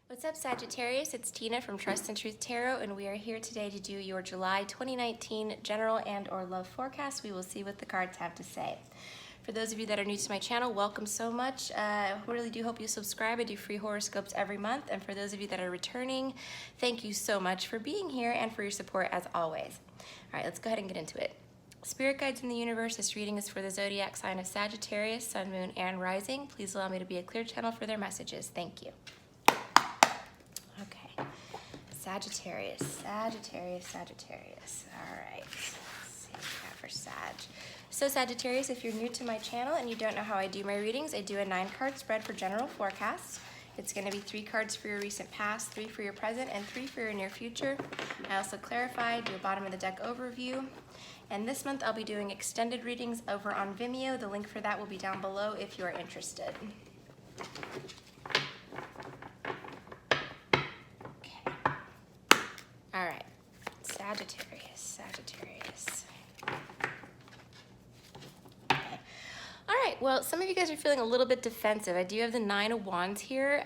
What's up, Sagittarius? It's Tina from Trust and Truth Tarot, and we are here today to do your July 2019 general and/or love forecast. We will see what the cards have to say. For those of you that are new to my channel, welcome so much. I really do hope you subscribe. I do free horoscopes every month, and for those of you that are returning, thank you so much for being here and for your support as always. All right, let's go ahead and get into it. Spirit guides in the universe, this reading is for the zodiac sign of Sagittarius, Sun, Moon, and Rising. Please allow me to be a clear channel for their messages. Thank you. Okay, Sagittarius. All right, let's see what we got for Sag. So Sagittarius, if you're new to my channel and you don't know how I do my readings, I do a 9-card spread for general forecast. It's going to be 3 cards for your recent past, 3 for your present, and 3 for your near future. I also clarify, do a bottom of the deck overview. And this month I'll be doing extended readings over on Vimeo. The link for that will be down below if you are interested. All right, Sagittarius. Okay. All right, well, some of you guys are feeling a little bit defensive. I do have the 9 of Wands here.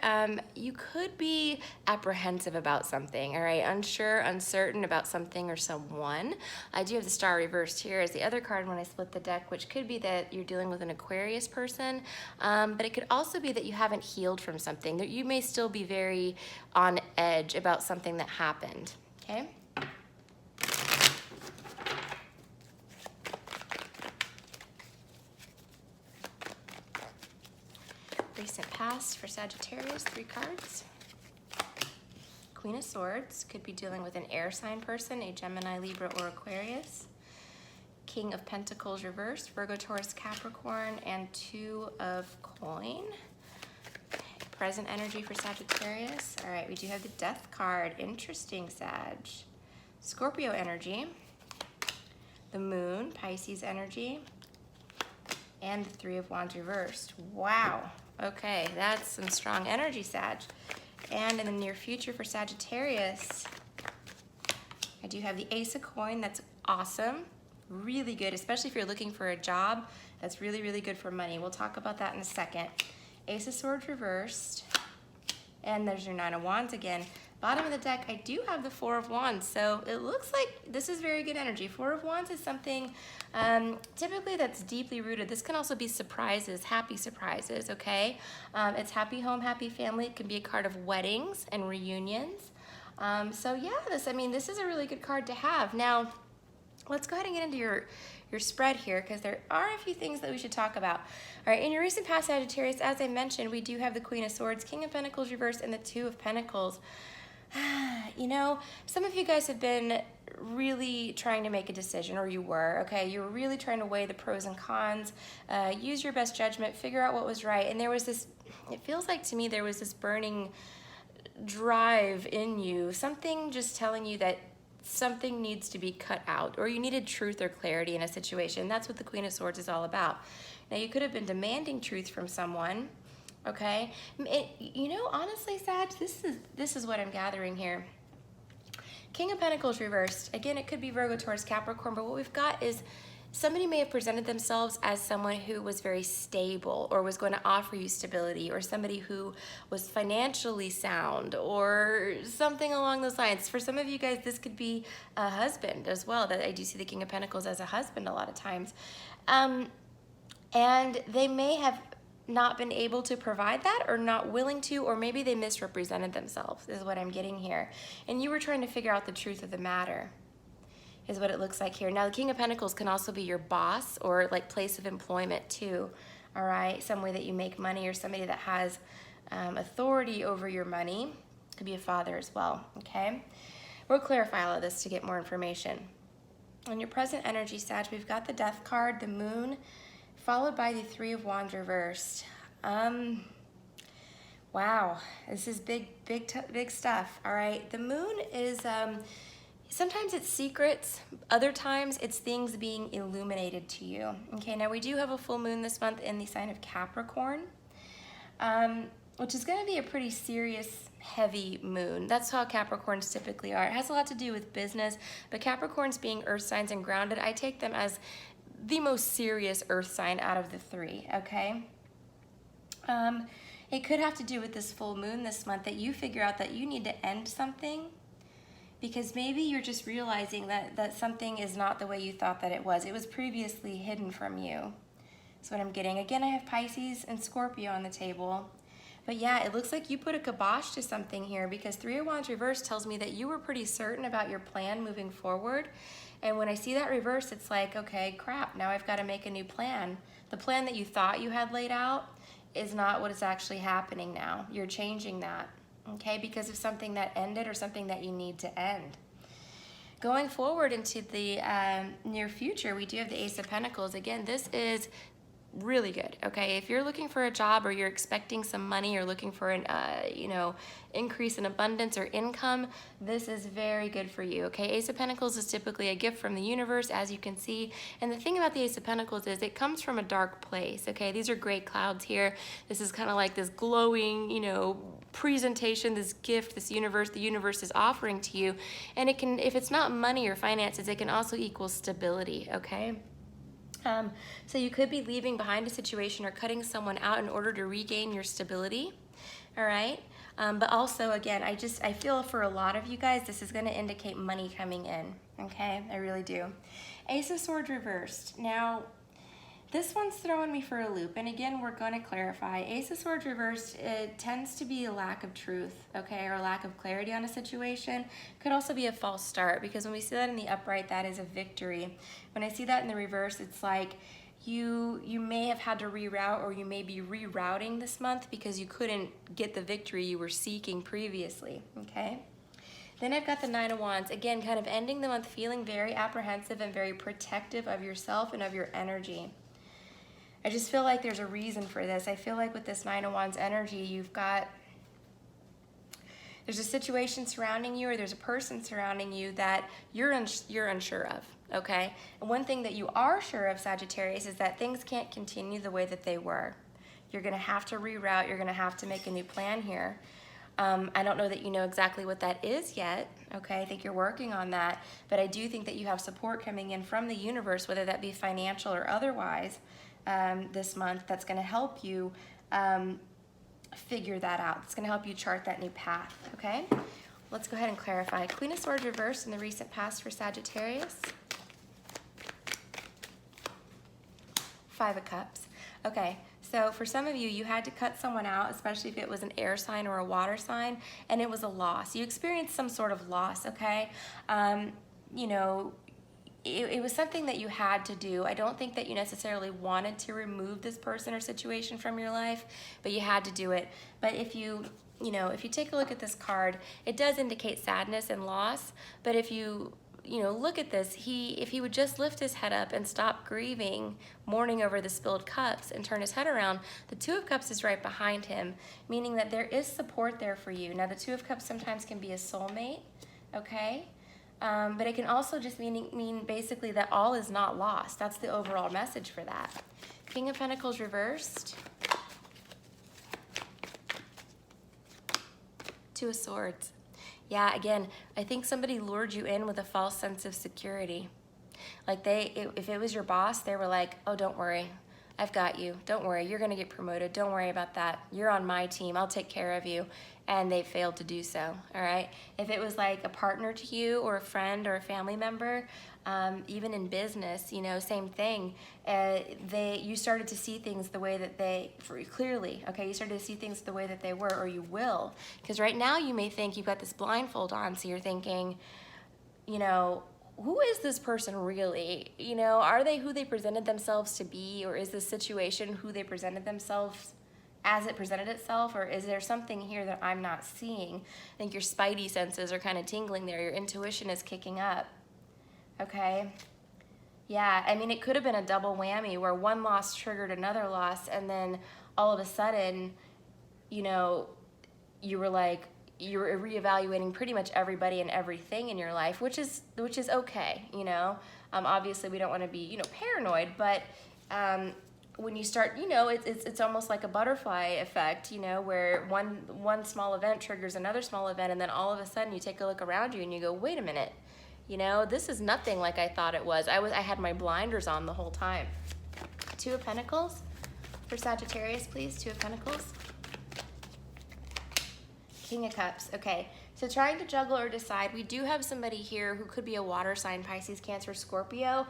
You could be apprehensive about something, all right? Unsure, uncertain about something or someone. I do have the Star reversed here as the other card when I split the deck, which could be that you're dealing with an Aquarius person, but it could also be that you haven't healed from something. That you may still be very on edge about something that happened. Okay. Recent past for Sagittarius, 3 cards. Queen of Swords, could be dealing with an air sign person, a Gemini, Libra, or Aquarius. King of Pentacles reversed, Virgo, Taurus, Capricorn, and 2 of coin. Present energy for Sagittarius. All right, we do have the Death card. Interesting, Sag. Scorpio energy. The Moon, Pisces energy. And the 3 of Wands reversed. Wow. Okay, that's some strong energy, Sag. And in the near future for Sagittarius, I do have the Ace of Coin. That's awesome. Really good, especially if you're looking for a job. That's really, really good for money. We'll talk about that in a second. Ace of Swords reversed, and there's your 9 of Wands again. Bottom of the deck, I do have the 4 of Wands, so it looks like this is very good energy. 4 of Wands is something typically that's deeply rooted. This can also be surprises, happy surprises, okay? It's happy home, happy family. It can be a card of weddings and reunions. So yeah, this is a really good card to have. Now, let's go ahead and get into your spread here, because there are a few things that we should talk about. All right, in your recent past, Sagittarius, as I mentioned, we do have the Queen of Swords, King of Pentacles reversed, and the 2 of Pentacles. You know, some of you guys have been really trying to make a decision, or you were, okay? You were really trying to weigh the pros and cons, use your best judgment, figure out what was right, and there was this, it feels like to me there was this burning drive in you, something just telling you that something needs to be cut out, or you needed truth or clarity in a situation. That's what the Queen of Swords is all about. Now, you could have been demanding truth from someone, okay? You know, honestly, Sag, this is what I'm gathering here. King of Pentacles reversed. Again, it could be Virgo, Taurus, Capricorn, but what we've got is somebody may have presented themselves as someone who was very stable or was going to offer you stability, or somebody who was financially sound or something along those lines. For some of you guys, this could be a husband as well. That I do see the King of Pentacles as a husband a lot of times. And they may have not been able to provide that, or not willing to, or maybe they misrepresented themselves, is what I'm getting here. And you were trying to figure out the truth of the matter, is what it looks like here. Now, the King of Pentacles can also be your boss, or like place of employment too, all right? Some way that you make money, or somebody that has authority over your money. Could be a father as well, okay? We'll clarify all of this to get more information. On your present energy, Sag, we've got the Death card, the Moon, followed by the 3 of Wands reversed. Wow, this is big stuff, all right? The Moon is, sometimes it's secrets, other times it's things being illuminated to you. Okay, now we do have a full moon this month in the sign of Capricorn, which is gonna be a pretty serious, heavy moon. That's how Capricorns typically are. It has a lot to do with business, but Capricorns being earth signs and grounded, I take them as the most serious earth sign out of the 3, okay? It could have to do with this full moon this month, that you figure out that you need to end something, because maybe you're just realizing that something is not the way you thought that it was. It was previously hidden from you. That's what I'm getting. Again, I have Pisces and Scorpio on the table. But yeah, it looks like you put a kibosh to something here, because Three of Wands reversed tells me that you were pretty certain about your plan moving forward. And when I see that reverse, it's like, okay, crap, now I've got to make a new plan. The plan that you thought you had laid out is not what is actually happening now. You're changing that, okay, because of something that ended or something that you need to end. Going forward into the near future, we do have the Ace of Pentacles. Again, this is really good, okay? If you're looking for a job, or you're expecting some money, or looking for an increase in abundance or income, this is very good for you, okay? Ace of Pentacles is typically a gift from the universe, as you can see. And the thing about the Ace of Pentacles is it comes from a dark place, okay? These are gray clouds here. This is kind of like this glowing, presentation, this gift, the universe is offering to you. And it can, if it's not money or finances, it can also equal stability, okay? So you could be leaving behind a situation or cutting someone out in order to regain your stability, all right? But also, again, I feel for a lot of you guys, this is going to indicate money coming in, okay? I really do. Ace of Swords reversed. Now, this one's throwing me for a loop, and again, we're going to clarify. Ace of Swords reversed, it tends to be a lack of truth, okay, or a lack of clarity on a situation. Could also be a false start, because when we see that in the upright, that is a victory. When I see that in the reverse, it's like you may have had to reroute, or you may be rerouting this month because you couldn't get the victory you were seeking previously, okay? Then I've got the Nine of Wands. Again, kind of ending the month feeling very apprehensive and very protective of yourself and of your energy. I just feel like there's a reason for this. I feel like with this Nine of Wands energy, there's a situation surrounding you, or there's a person surrounding you that you're unsure of, okay? And one thing that you are sure of, Sagittarius, is that things can't continue the way that they were. You're gonna have to reroute, you're gonna have to make a new plan here. I don't know that you know exactly what that is yet, okay? I think you're working on that, but I do think that you have support coming in from the universe, whether that be financial or otherwise, this month, that's going to help you figure that out. It's going to help you chart that new path, okay? Let's go ahead and clarify. Queen of Swords reversed in the recent past for Sagittarius. Five of Cups. Okay, so for some of you, you had to cut someone out, especially if it was an air sign or a water sign, and it was a loss. You experienced some sort of loss, okay? It was something that you had to do. I don't think that you necessarily wanted to remove this person or situation from your life, but you had to do it. But if you take a look at this card, it does indicate sadness and loss. But if you look at this, if he would just lift his head up and stop grieving, mourning over the spilled cups, and turn his head around, the Two of Cups is right behind him, meaning that there is support there for you. Now, the Two of Cups sometimes can be a soulmate, okay? But it can also just mean basically that all is not lost. That's the overall message for that. King of Pentacles reversed. Two of Swords. Yeah, again, I think somebody lured you in with a false sense of security. Like if it was your boss, they were like, oh, don't worry. I've got you. Don't worry. You're going to get promoted. Don't worry about that. You're on my team. I'll take care of you. And they failed to do so, all right? If it was like a partner to you, or a friend or a family member, even in business, same thing. You started to see things the way that clearly, okay? You started to see things the way that they were, or you will. Because right now you may think you've got this blindfold on, so you're thinking, who is this person really? Are they who they presented themselves to be, or is this situation who they presented themselves as it presented itself, or is there something here that I'm not seeing? I think your spidey senses are kind of tingling there. Your intuition is kicking up, okay? Yeah, I mean, it could have been a double whammy where one loss triggered another loss, and then all of a sudden, you were reevaluating pretty much everybody and everything in your life, which is okay, Obviously, we don't want to be, paranoid, but when you start, it's almost like a butterfly effect, where one small event triggers another small event, and then all of a sudden you take a look around you and you go, wait a minute, this is nothing like I thought it was. I had my blinders on the whole time. Two of Pentacles for Sagittarius, please. Two of Pentacles. King of Cups. Okay, so trying to juggle or decide. We do have somebody here who could be a water sign, Pisces, Cancer, Scorpio.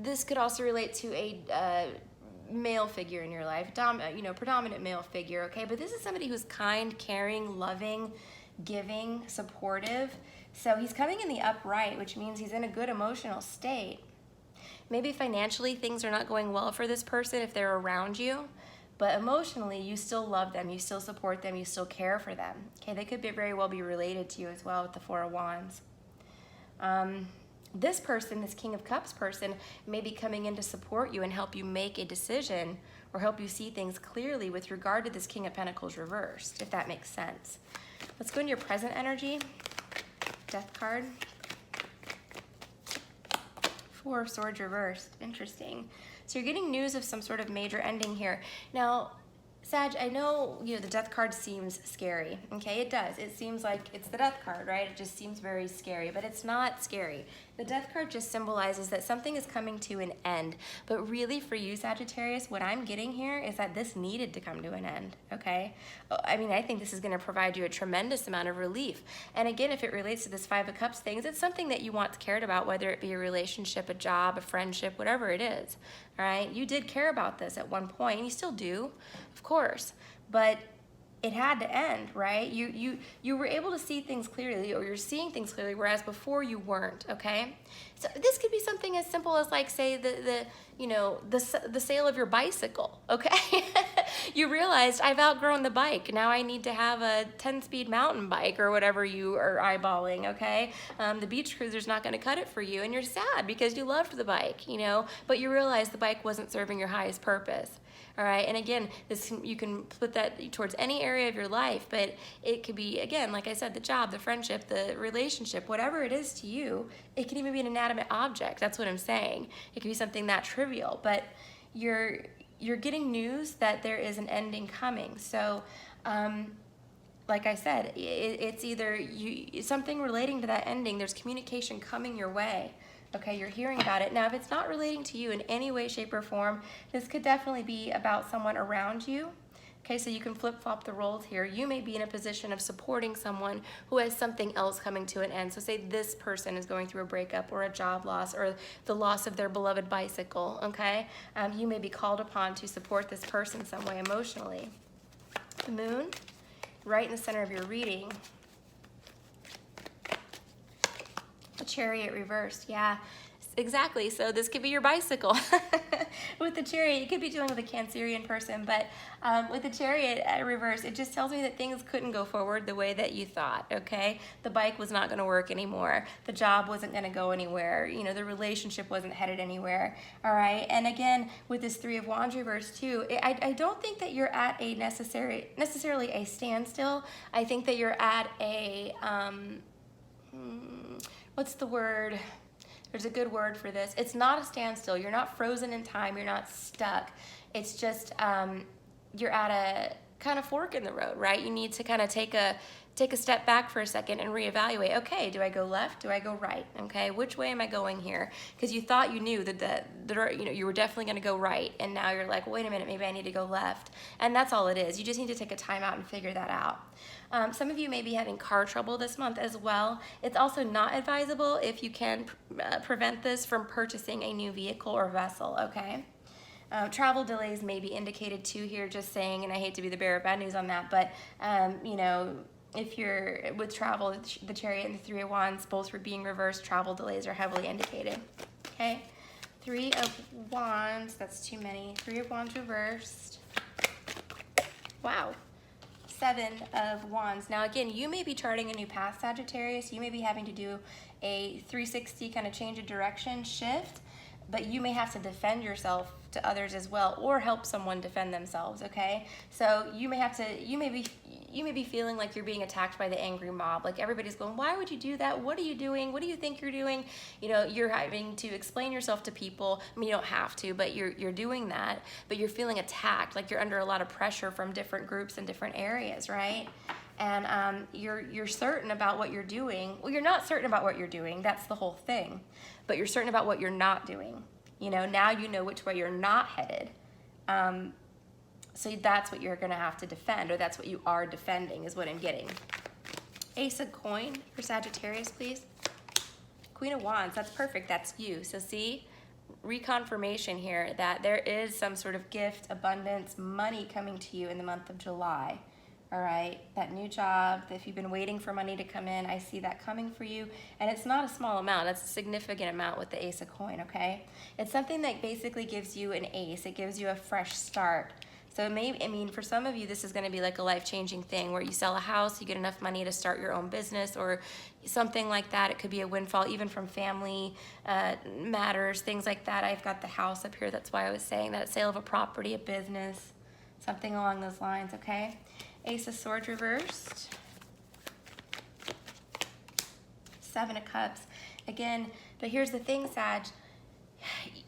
This could also relate to a male figure in your life, predominant male figure, okay? But this is somebody who's kind, caring, loving, giving, supportive. So he's coming in the upright, which means he's in a good emotional state. Maybe financially things are not going well for this person if they're around you, but emotionally you still love them, you still support them, you still care for them. Okay, they could very well be related to you as well with the Four of Wands. This person, this King of Cups person, may be coming in to support you and help you make a decision or help you see things clearly with regard to this King of Pentacles reversed, if that makes sense. Let's go into your present energy. Death card. Four of Swords reversed. Interesting. So you're getting news of some sort of major ending here. Now, Sag, I know, the Death card seems scary, okay? It does. It seems like it's the Death card, right? It just seems very scary, but it's not scary. The Death card just symbolizes that something is coming to an end. But really, for you, Sagittarius, what I'm getting here is that this needed to come to an end, okay? I mean, I think this is going to provide you a tremendous amount of relief. And again, if it relates to this Five of Cups things, it's something that you want cared about, whether it be a relationship, a job, a friendship, whatever it is, all right? You did care about this at one point, and you still do, of course, but it had to end, right? You were able to see things clearly, or you're seeing things clearly, whereas before you weren't, okay? So this could be something as simple as, like, say, the sale of your bicycle, okay? You realized, I've outgrown the bike. Now I need to have a 10-speed mountain bike or whatever you are eyeballing, okay? The beach cruiser's not gonna cut it for you, and you're sad because you loved the bike, but you realized the bike wasn't serving your highest purpose. All right, and again, you can put that towards any area of your life, but it could be, again, like I said, the job, the friendship, the relationship, whatever it is to you. It can even be an inanimate object. That's what I'm saying. It could be something that trivial, but you're getting news that there is an ending coming. So, like I said, it's either something relating to that ending. There's communication coming your way. Okay, you're hearing about it. Now, if it's not relating to you in any way, shape, or form, this could definitely be about someone around you. Okay, so you can flip-flop the roles here. You may be in a position of supporting someone who has something else coming to an end. So say this person is going through a breakup or a job loss or the loss of their beloved bicycle, okay? You may be called upon to support this person some way emotionally. The Moon, right in the center of your reading. The Chariot reversed, yeah, exactly. So this could be your bicycle. With the Chariot, you could be dealing with a Cancerian person, but with the Chariot reverse, it just tells me that things couldn't go forward the way that you thought, okay? The bike was not gonna work anymore. The job wasn't gonna go anywhere. The relationship wasn't headed anywhere, all right? And again, with this Three of Wands reverse too, I don't think that you're at a necessarily a standstill. I think that you're at a, what's the word? There's a good word for this. It's not a standstill. You're not frozen in time. You're not stuck. It's just you're at a kind of fork in the road, right? You need to kind of take a step back for a second and reevaluate. Okay, do I go left? Do I go right? Okay, which way am I going here? Because you thought you knew that you were definitely going to go right, and now you're like, wait a minute, maybe I need to go left. And that's all it is. You just need to take a time out and figure that out. Some of you may be having car trouble this month as well. It's also not advisable if you can prevent this from purchasing a new vehicle or vessel, okay? Travel delays may be indicated too here, just saying, and I hate to be the bearer of bad news on that, but if you're with travel, the Chariot and the Three of Wands, both for being reversed, travel delays are heavily indicated, okay? Three of Wands, that's too many. Three of Wands reversed. Wow. Seven of Wands. Now again, you may be charting a new path, Sagittarius. You may be having to do a 360 kind of change of direction shift, but you may have to defend yourself to others as well, or help someone defend themselves, okay? So you may be feeling like you're being attacked by the angry mob. Like everybody's going, why would you do that? What are you doing? What do you think you're doing? You're having to explain yourself to people. I mean, you don't have to, but you're doing that, but you're feeling attacked, like you're under a lot of pressure from different groups in different areas, right? And you're certain about what you're doing. Well, you're not certain about what you're doing. That's the whole thing. But you're certain about what you're not doing. Now you know which way you're not headed. So that's what you're gonna have to defend, or that's what you are defending is what I'm getting. Ace of coin for Sagittarius, please. Queen of Wands, that's perfect, that's you. So see, reconfirmation here that there is some sort of gift, abundance, money coming to you in the month of July. All right, that new job, if you've been waiting for money to come in, I see that coming for you. And it's not a small amount, that's a significant amount with the Ace of coin, okay? It's something that basically gives you an ace, it gives you a fresh start. So maybe, I mean, for some of you, this is gonna be like a life-changing thing where you sell a house, you get enough money to start your own business or something like that. It could be a windfall, even from family matters, things like that. I've got the house up here, that's why I was saying that. Sale of a property, a business, something along those lines, okay? Ace of Swords reversed. Seven of Cups. Again, but here's the thing, Sag.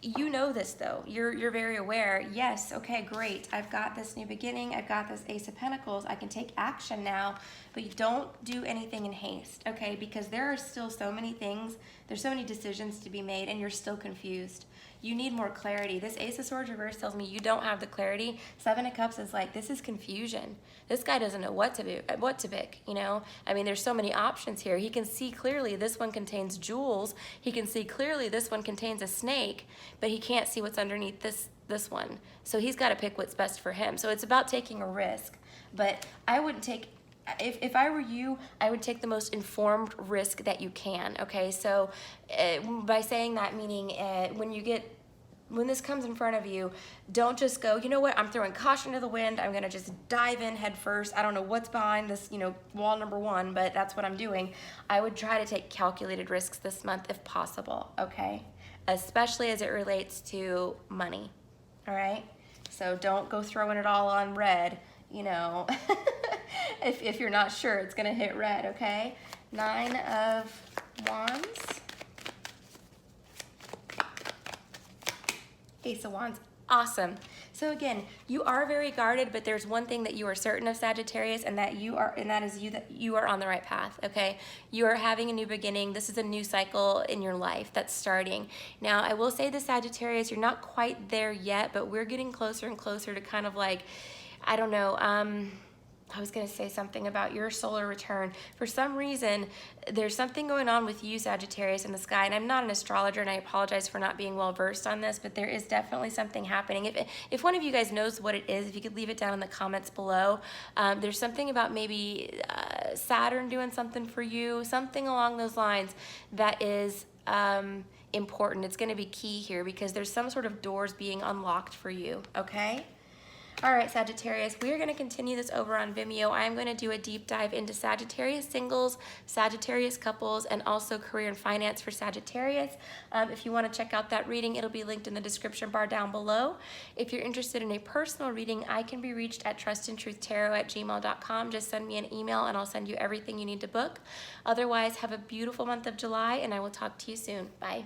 You know this though, you're very aware. Yes, okay, great. I've got this new beginning. I've got this Ace of Pentacles. I can take action now, but you don't do anything in haste, okay? Because there are still so many things, there's so many decisions to be made and you're still confused. You need more clarity. This Ace of Swords reverse tells me you don't have the clarity. Seven of Cups is like, this is confusion. This guy doesn't know what to do, what to pick, you know? I mean, there's so many options here. He can see clearly this one contains jewels. He can see clearly this one contains a snake, but he can't see what's underneath this one. So he's got to pick what's best for him. So it's about taking a risk. But I wouldn't take, if I were you, I would take the most informed risk that you can, okay? So by saying that, meaning when this comes in front of you, don't just go, you know what, I'm throwing caution to the wind, I'm gonna just dive in head first. I don't know what's behind this, you know, wall number one, but that's what I'm doing. I would try to take calculated risks this month if possible, okay? Especially as it relates to money, all right? So don't go throwing it all on red, you know, if you're not sure it's gonna hit red, okay? Nine of Wands. Ace of Wands, awesome. So again, you are very guarded, but there's one thing that you are certain of, Sagittarius, and that you are on the right path, okay? You are having a new beginning. This is a new cycle in your life that's starting. Now, I will say the Sagittarius, you're not quite there yet, but we're getting closer and closer to kind of like, I don't know, I was gonna say something about your solar return. For some reason, there's something going on with you, Sagittarius, in the sky, and I'm not an astrologer, and I apologize for not being well versed on this, but there is definitely something happening. If one of you guys knows what it is, if you could leave it down in the comments below. There's something about maybe Saturn doing something for you, something along those lines that is important. It's gonna be key here because there's some sort of doors being unlocked for you, okay? All right, Sagittarius, we are going to continue this over on Vimeo. I am going to do a deep dive into Sagittarius singles, Sagittarius couples, and also career and finance for Sagittarius. If you want to check out that reading, it'll be linked in the description bar down below. If you're interested in a personal reading, I can be reached at trustandtruthtarot@gmail.com. Just send me an email and I'll send you everything you need to book. Otherwise, have a beautiful month of July, and I will talk to you soon. Bye.